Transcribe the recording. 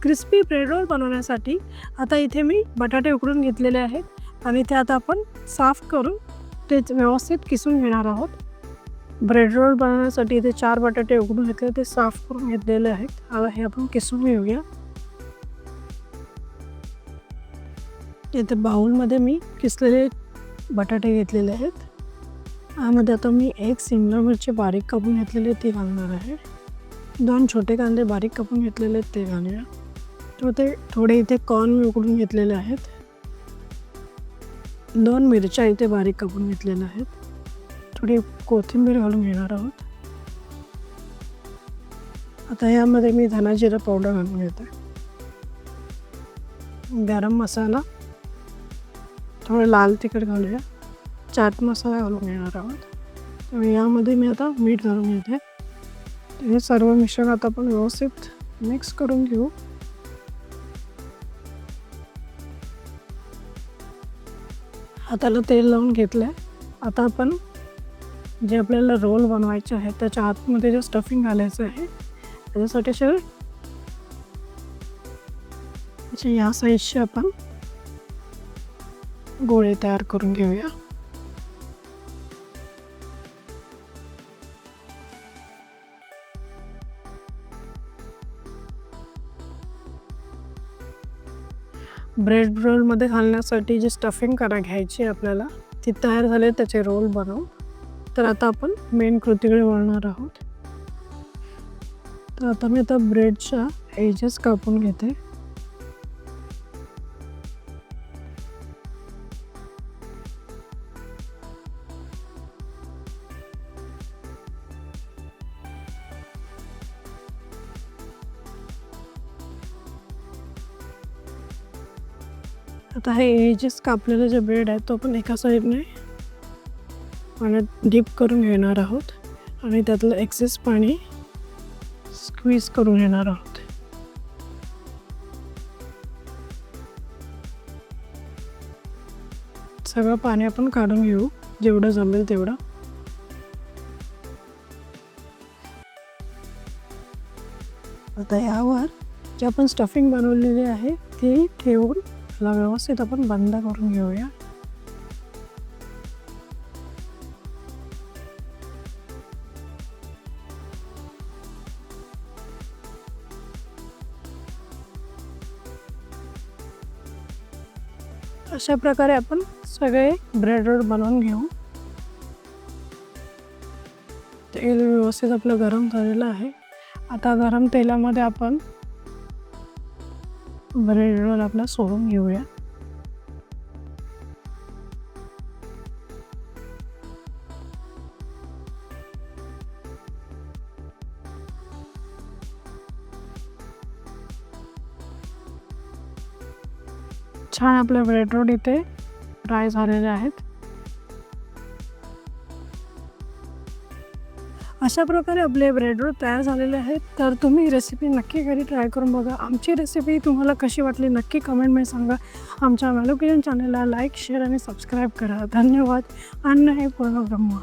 Crispy bread roll बनवण्यासाठी आता इथे मी बटाटे उकडून घेतलेले आहेत आणि ते आता आपण साफ करून ते व्यवस्थित किसून घेणार आहोत. ब्रेड रोल बनवण्यासाठी इथे 4 बटाटे उकडून घेतले, ते साफ करून घेतलेले आहेत. आता हे आपण किसून घेऊया. इथे बाउलमध्ये मी किसलेले बटाटे घेतलेले आहेत. यामध्ये आता मी 1 शिमला मिरची बारीक कापून घेतलेली ती घालणार आहे. 2 छोटे कांदे बारीक कापून घेतलेले ते घालूया. थोडे इथे कॉर्न मी उकडून घेतलेले आहेत. 2 मिरच्या इथे बारीक कापून घेतलेल्या आहेत. थोडी कोथिंबीर घालून घेणार आहोत. आता यामध्ये मी धना जिरा पावडर घालून घेते. गरम मसाला, थोडं लाल तिखट घालूया. चाट मसाला घालून घेणार आहोत. तर यामध्ये मी आता मीठ घालून घेते. हे सर्व मिश्रण आता आपण व्यवस्थित मिक्स करून घेऊ. हाताला तेल लावून घेतलं आहे. आता आपण जे आपल्याला रोल बनवायचे आहे त्याच्या आतमध्ये जे स्टफिंग घालायचं आहे त्याच्यासाठी या साईजचे आपण गोळे तयार करून घेऊया. ब्रेड रोलमध्ये घालण्यासाठी जे स्टफिंग घ्यायची आपल्याला ती तयार झाले त्याचे रोल बनवू. तर आता आपण मेन कृतीकडे वळणार आहोत. तर आता मी ब्रेडच्या एजेस कापून घेते. आता हे एजेस कापलेलं जे ब्रेड आहे तो आपण एका साईडने पाण्यात डीप करून घेणार आहोत आणि त्यातलं एक्सेस पाणी स्क्वीज करून घेणार आहोत. सगळं पाणी आपण काढून घेऊ जेवढं जमेल तेवढं. आता यावर जे आपण स्टफिंग बनवलेली आहे ती ठेवून त्याला व्यवस्थित आपण बंद करून घेऊया. अशा प्रकारे आपण सगळे ब्रेड रोल बनवून घेऊ. तेल व्यवस्थित आपलं गरम झालेलं आहे. आता गरम तेलामध्ये आपण ब्रेड रोल आपला सोडून घेऊया. छान आपले ब्रेड रोल इथे फ्राय झालेले आहेत. अशा प्रकारे आपले ब्रेड रोल तयार झालेले आहेत. तर तुम्ही रेसिपी नक्की घरी ट्राय करून बघा. आमची रेसिपी तुम्हाला कशी वाटली नक्की कमेंटमध्ये सांगा. आमच्या मेलो किचन चॅनलला लाईक, शेअर आणि सबस्क्राईब करा. धन्यवाद. अन्न हे पूर्ण ब्रह्म.